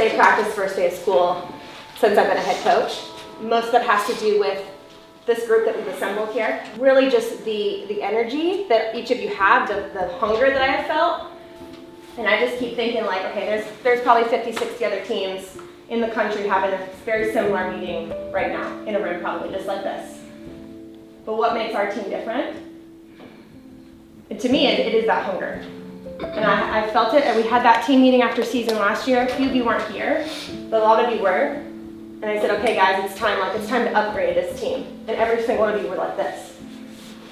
day of practice, first day of school since I've been a head coach. Most of that has to do with this group that we've assembled here. Really just the energy that each of you have, the hunger that I have felt. And I just keep thinking like, okay, there's probably 50, 60 other teams in the country having a very similar meeting right now, in a room probably just like this. But what makes our team different? And to me, it is that hunger. And I felt it, and we had that team meeting after season last year. A few of you weren't here, but a lot of you were. And I said, okay guys, it's time to upgrade this team. And every single one of you were like this,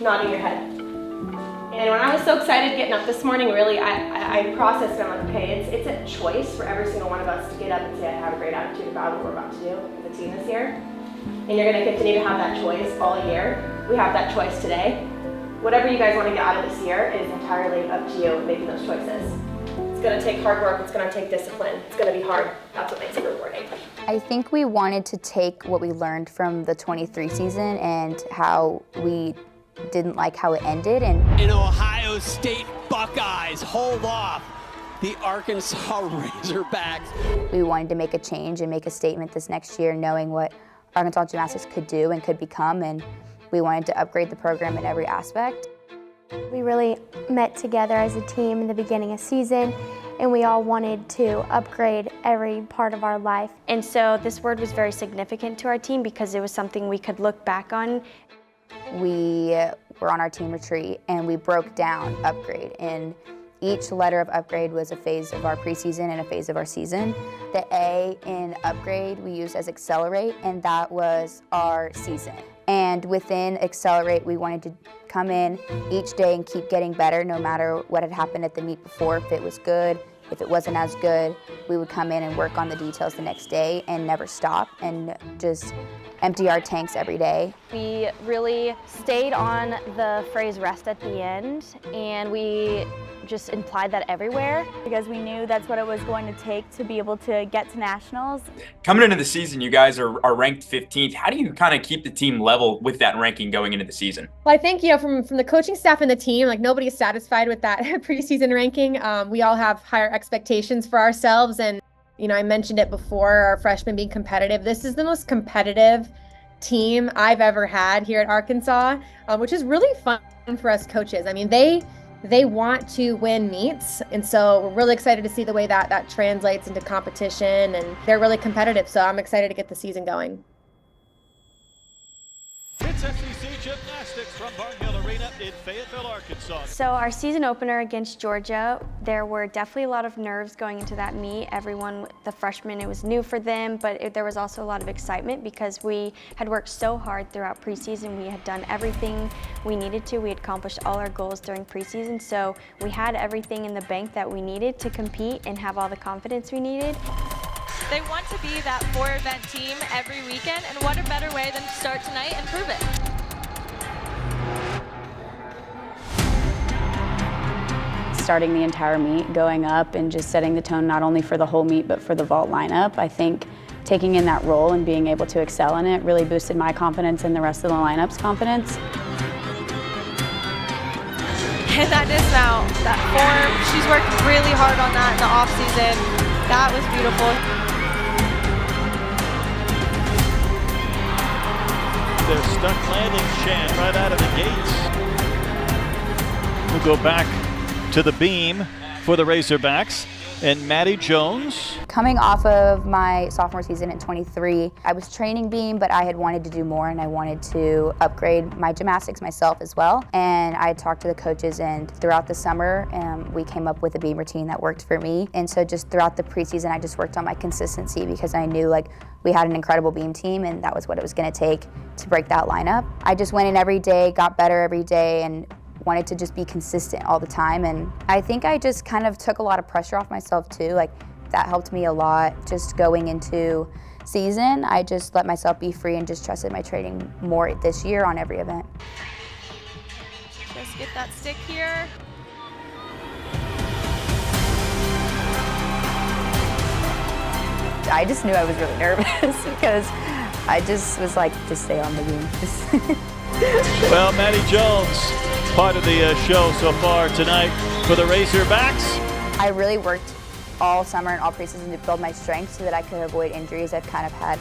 nodding your head. And when I was so excited getting up this morning, really, I processed it. I'm like, okay, it's a choice for every single one of us to get up and say, I have a great attitude about what we're about to do as a team this year. And you're gonna continue to have that choice all year. We have that choice today. Whatever you guys want to get out of this year is entirely up to you making those choices. It's going to take hard work, it's going to take discipline, it's going to be hard. That's what makes it rewarding. I think we wanted to take what we learned from the 23 season and how we didn't like how it ended. And Ohio State Buckeyes hold off the Arkansas Razorbacks. We wanted to make a change and make a statement this next year, knowing what Arkansas Gymnastics could do and could become, and we wanted to upgrade the program in every aspect. We really met together as a team in the beginning of season, and we all wanted to upgrade every part of our life. And so this word was very significant to our team because it was something we could look back on. We were on our team retreat and we broke down upgrade, and each letter of upgrade was a phase of our preseason and a phase of our season. The A in upgrade we used as accelerate, and that was our season. And within accelerate, we wanted to come in each day and keep getting better no matter what had happened at the meet before. If it was good, if it wasn't as good, we would come in and work on the details the next day and never stop and just empty our tanks every day. We really stayed on the phrase rest at the end, and we just implied that everywhere. Because we knew that's what it was going to take to be able to get to nationals. Coming into the season, you guys are ranked 15th. How do you kind of keep the team level with that ranking going into the season? Well, I think, from the coaching staff and the team, like nobody is satisfied with that preseason ranking. We all have higher expectations for ourselves. And, I mentioned it before, our freshmen being competitive. This is the most competitive team I've ever had here at Arkansas, which is really fun for us coaches. I mean, they want to win meets, and so we're really excited to see the way that translates into competition, and they're really competitive, so I'm excited to get the season going. It's SEC Gymnastics from Barnhill Arena in Fayetteville, Arkansas. So our season opener against Georgia, there were definitely a lot of nerves going into that meet. Everyone, the freshmen, it was new for them, but there was also a lot of excitement because we had worked so hard throughout preseason. We had done everything we needed to. We had accomplished all our goals during preseason, so we had everything in the bank that we needed to compete and have all the confidence we needed. They want to be that four-event team every weekend, and what a better way than to start tonight and prove it. Starting the entire meet, going up and just setting the tone not only for the whole meet but for the vault lineup. I think taking in that role and being able to excel in it really boosted my confidence and the rest of the lineup's confidence. And that dismount, that form, she's worked really hard on that in the off-season. That was beautiful. Their stuck landing chant right out of the gates. We'll go back to the beam for the Razorbacks and Maddie Jones. Coming off of my sophomore season at 23, I was training beam, but I had wanted to do more and I wanted to upgrade my gymnastics myself as well. And I talked to the coaches, and throughout the summer, we came up with a beam routine that worked for me. And so just throughout the preseason, I just worked on my consistency because I knew we had an incredible beam team and that was what it was gonna take to break that lineup. I just went in every day, got better every day, and wanted to just be consistent all the time. And I think I just kind of took a lot of pressure off myself too. That helped me a lot just going into season. I just let myself be free and just trusted my training more this year on every event. Just get that stick here. I just knew I was really nervous because I just was like, just stay on the beam. Well, Maddie Jones, part of the show so far tonight for the Razorbacks. I really worked all summer and all preseason to build my strength so that I could avoid injuries. I've kind of had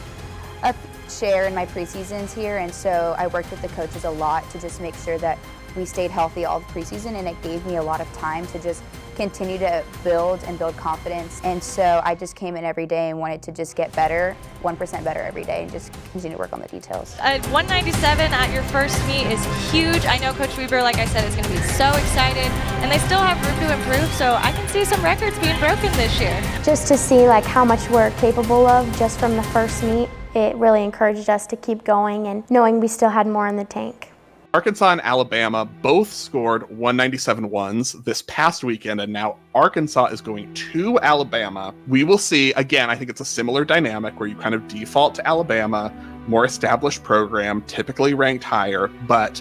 a share in my preseasons here, and so I worked with the coaches a lot to just make sure that we stayed healthy all the preseason, and it gave me a lot of time to just continue to build confidence. And so I just came in every day and wanted to just get better, 1% better every day, and just continue to work on the details. 197 at your first meet is huge. I know Coach Weber, like I said, is going to be so excited, and they still have room to improve, so I can see some records being broken this year. Just to see like how much we're capable of just from the first meet, it really encouraged us to keep going and knowing we still had more in the tank. Arkansas and Alabama both scored 197 ones this past weekend, and now Arkansas is going to Alabama. We will see. Again, I think it's a similar dynamic where you kind of default to Alabama, more established program, typically ranked higher, but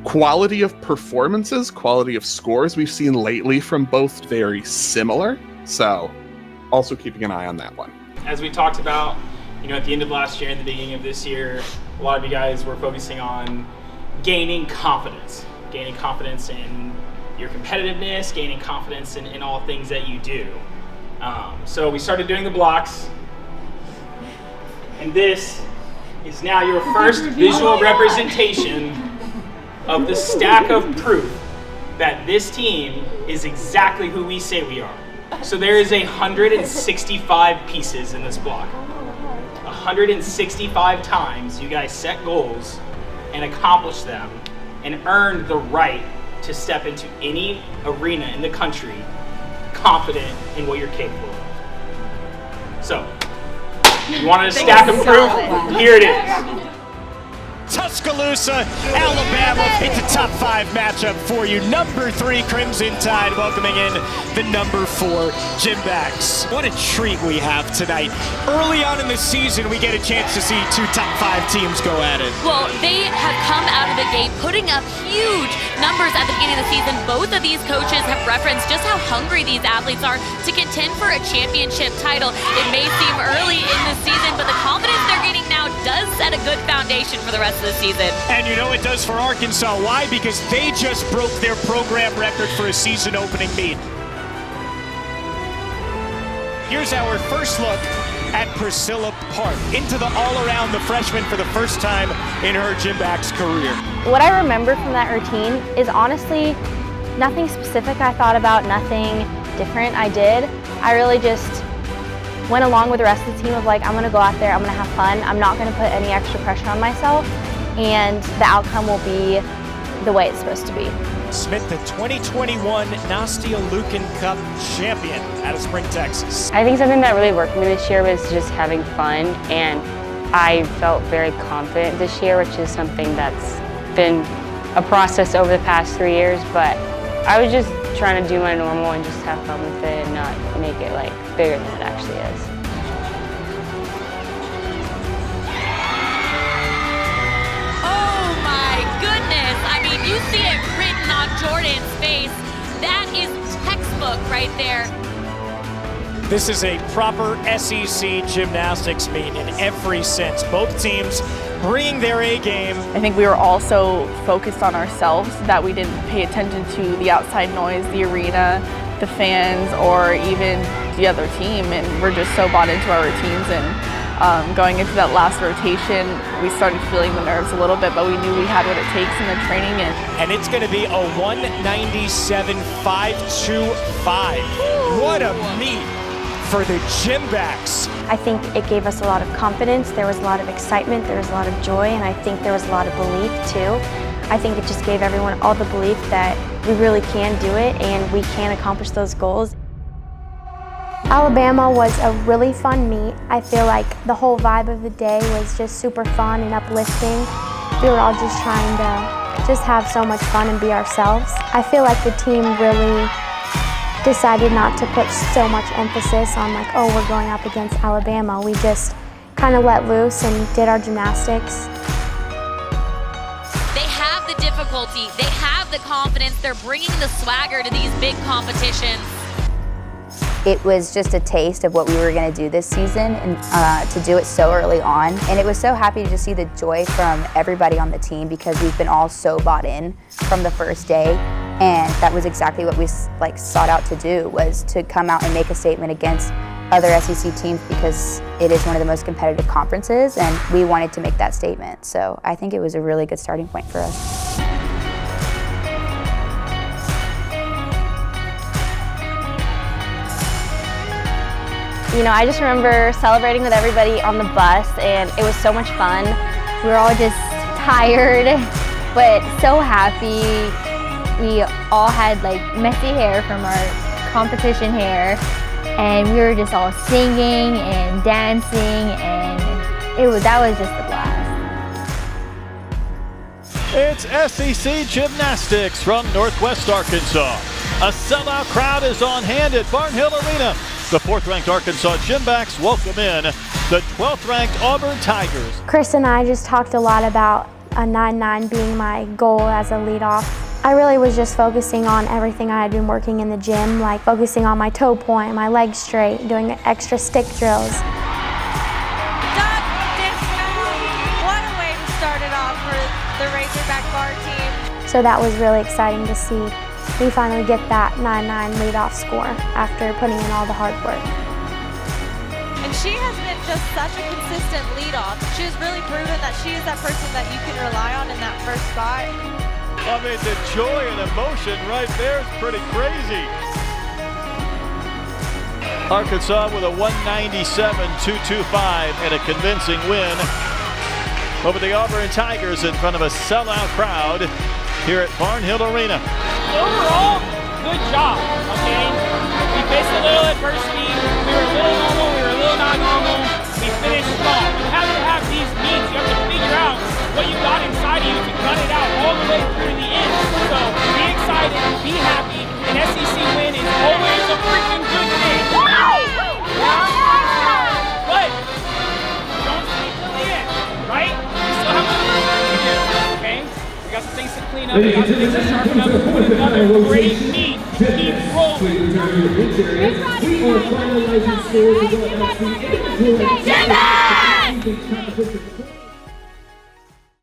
quality of performances, quality of scores we've seen lately from both very similar. So also keeping an eye on that one. As we talked about, at the end of last year and the beginning of this year, a lot of you guys were focusing on gaining confidence in your competitiveness, gaining confidence in all things that you do. So we started doing the blocks, and this is now your first visual representation of the stack of proof that this team is exactly who we say we are. So there is 165 pieces in this block. 165 times you guys set goals and accomplish them and earned the right to step into any arena in the country confident in what you're capable of. So, you wanted a stack of proof? Here it is. Tuscaloosa, Alabama. It's a top 5 matchup for you. Number 3 Crimson Tide welcoming in the number 4 Gymbacks. What a treat we have tonight. Early on in the season, we get a chance to see 2 top 5 teams go at it. Well, they have come out of the gate putting up huge numbers at the beginning of the season. Both of these coaches have referenced just how hungry these athletes are to contend for a championship title. It may seem early in the season, but the confidence they're gaining now does set a good foundation for the rest of the season. And it does for Arkansas. Why? Because they just broke their program record for a season opening meet. Here's our first look at Priscilla Park into the all-around, the freshman for the first time in her Gymbacks career. What I remember from that routine is honestly nothing specific I thought about, nothing different I did. I really just went along with the rest of the team of like, I'm gonna go out there, I'm gonna have fun, I'm not gonna put any extra pressure on myself, and the outcome will be the way it's supposed to be. Smith, the 2021 Nastia Lucan Cup champion out of Spring, Texas. I think something that really worked for me this year was just having fun, and I felt very confident this year, which is something that's been a process over the past 3 years, but I was just trying to do my normal and just have fun with it and not make it like bigger than it actually is. You see it written on Jordan's face. That is textbook right there. This is a proper SEC gymnastics meet in every sense. Both teams bringing their A game. I think we were all so focused on ourselves that we didn't pay attention to the outside noise, the arena, the fans, or even the other team. And we're just so bought into our routines. And going into that last rotation, we started feeling the nerves a little bit, but we knew we had what it takes in the training. And it's going to be a 197.525. What a meet for the Gymbacks. I think it gave us a lot of confidence, there was a lot of excitement, there was a lot of joy, and I think there was a lot of belief too. I think it just gave everyone all the belief that we really can do it and we can accomplish those goals. Alabama was a really fun meet. I feel like the whole vibe of the day was just super fun and uplifting. We were all just trying to just have so much fun and be ourselves. I feel like the team really decided not to put so much emphasis on like, oh, we're going up against Alabama. We just kind of let loose and did our gymnastics. They have the difficulty, they have the confidence, they're bringing the swagger to these big competitions. It was just a taste of what we were going to do this season, and to do it so early on. And it was so happy to just see the joy from everybody on the team because we've been all so bought in from the first day. And that was exactly what we sought out to do, was to come out and make a statement against other SEC teams, because it is one of the most competitive conferences, and we wanted to make that statement. So I think it was a really good starting point for us. You know, I just remember celebrating with everybody on the bus, and it was so much fun. We were all just tired, but so happy. We all had like messy hair from our competition hair, and we were just all singing and dancing, and that was just a blast. It's SEC Gymnastics from Northwest Arkansas. A sellout crowd is on hand at Barnhill Arena. The 4th-ranked Arkansas Gymbacks welcome in the 12th-ranked Auburn Tigers. Chris and I just talked a lot about a 9-9 being my goal as a leadoff. I really was just focusing on everything I had been working in the gym, like focusing on my toe point, my legs straight, doing extra stick drills. What a way to start it off for the Razorback bar team. So that was really exciting to see. We finally get that 9-9 leadoff score after putting in all the hard work. And she has been just such a consistent leadoff. She has really proven that she is that person that you can rely on in that first spot. I mean, the joy and emotion right there is pretty crazy. Arkansas with a 197-225 and a convincing win over the Auburn Tigers in front of a sellout crowd here at Barnhill Arena. Overall, good job, okay? We faced a little adversity. We were a little normal, we were a little not normal. We finished strong. You have to have these meets. You have to figure out what you got inside of you to gun it out all the way through to the end. So be excited, be happy. An SEC win is always a freaking good thing. But don't sleep till the end, right? We still have some work to do, okay? We got some things to clean up, we got some things to sharpen up, put another great meet, keep rolling. We are finalizing scores.